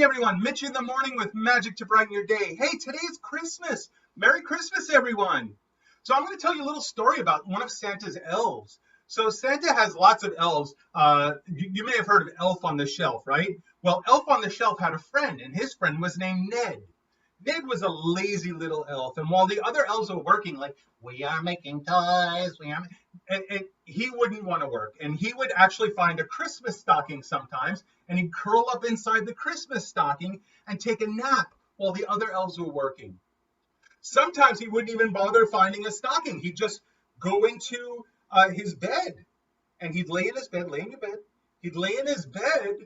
Hey everyone, Mitch in the morning with magic to brighten your day. Hey, today's Christmas. Merry Christmas, everyone. So I'm going to tell you a little story about one of Santa's elves. So Santa has lots of elves. You may have heard of Elf on the Shelf, right? Well, Elf on the Shelf had a friend, and his friend was named Ned. Ned was a lazy little elf, and while the other elves were working, like, we are making toys, and he wouldn't want to work. And he would actually find a Christmas stocking sometimes, and he'd curl up inside the Christmas stocking and take a nap while the other elves were working. Sometimes he wouldn't even bother finding a stocking. He'd just go into his bed, and he'd lay in his bed, He'd lay in his bed,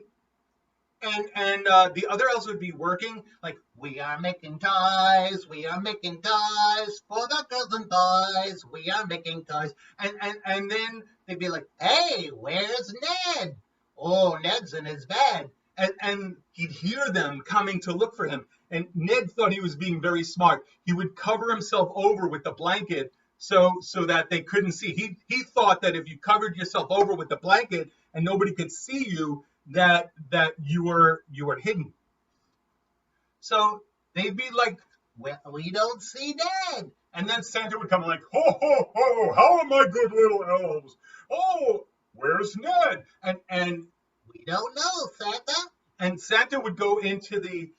and the other elves would be working, like, we are making toys for the girls and boys, we are making toys. And then they'd be like, hey, where's Ned? Oh, Ned's in his bed. And he'd hear them coming to look for him. And Ned thought he was being very smart. He would cover himself over with the blanket so that they couldn't see. He thought that if you covered yourself over with the blanket and nobody could see you, that you were hidden. So they'd be like, well, we don't see Ned. And then Santa would come like, ho, ho, ho, how are my good little elves? Oh, where's Ned? And we don't know, Santa. And Santa would go into the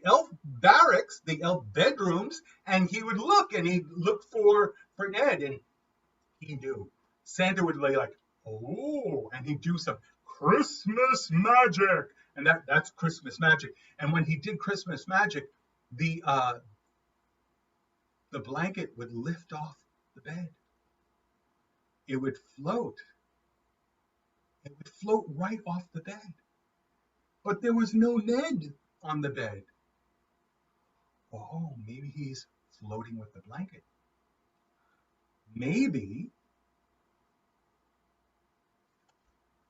elf barracks, the elf bedrooms, and he would look, and he'd look for Ned, and he knew. Santa would lay like, oh, and he'd do some Christmas magic, and that's Christmas magic. And when he did Christmas magic, the blanket would lift off the bed. It would float. It would float right off the bed. But there was no Ned on the bed. Oh, maybe he's floating with the blanket. Maybe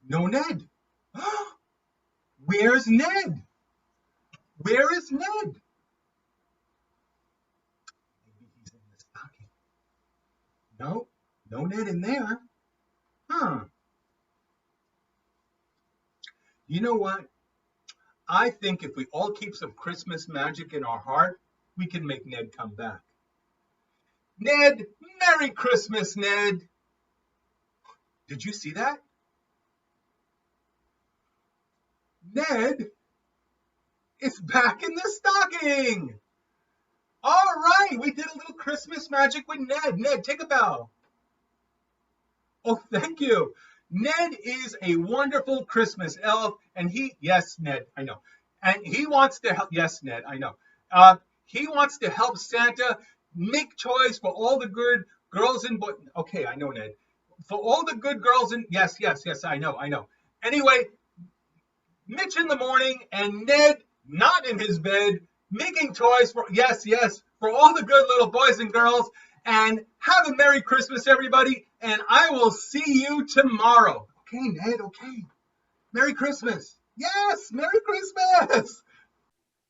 no Ned. Where's Ned? Where is Ned? Maybe he's in the stocking. No, no Ned in there. You know what? I think if we all keep some Christmas magic in our heart, we can make Ned come back. Ned, Merry Christmas, Ned. Did you see that? Ned is back in the stocking. All right, we did a little Christmas magic with Ned. Ned, take a bow. Oh, thank you. Ned is a wonderful Christmas elf, and yes, Ned, I know. And he wants to help, yes, Ned, I know. He wants to help Santa make toys for all the good girls and boys. Okay, I know, Ned. For all the good girls and, yes, I know. Anyway, Mitch in the morning and Ned not in his bed, making toys for, yes, for all the good little boys and girls. And have a Merry Christmas, everybody. And I will see you tomorrow. Okay, Ned, okay. Merry Christmas. Yes, Merry Christmas.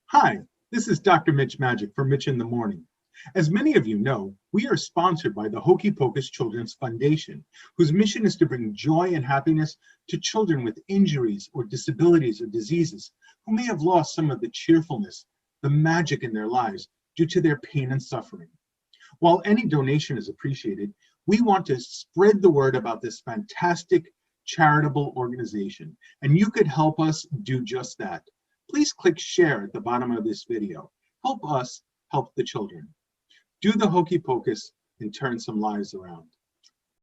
Hi, this is Dr. Mitch Magic for Mitch in the Morning. As many of you know, we are sponsored by the Hokey Pocus Children's Foundation, whose mission is to bring joy and happiness to children with injuries or disabilities or diseases who may have lost some of the cheerfulness, the magic in their lives due to their pain and suffering. While any donation is appreciated, we want to spread the word about this fantastic charitable organization, and you could help us do just that. Please click share at the bottom of this video. Help us help the children. Do the Hokey Pocus and turn some lives around.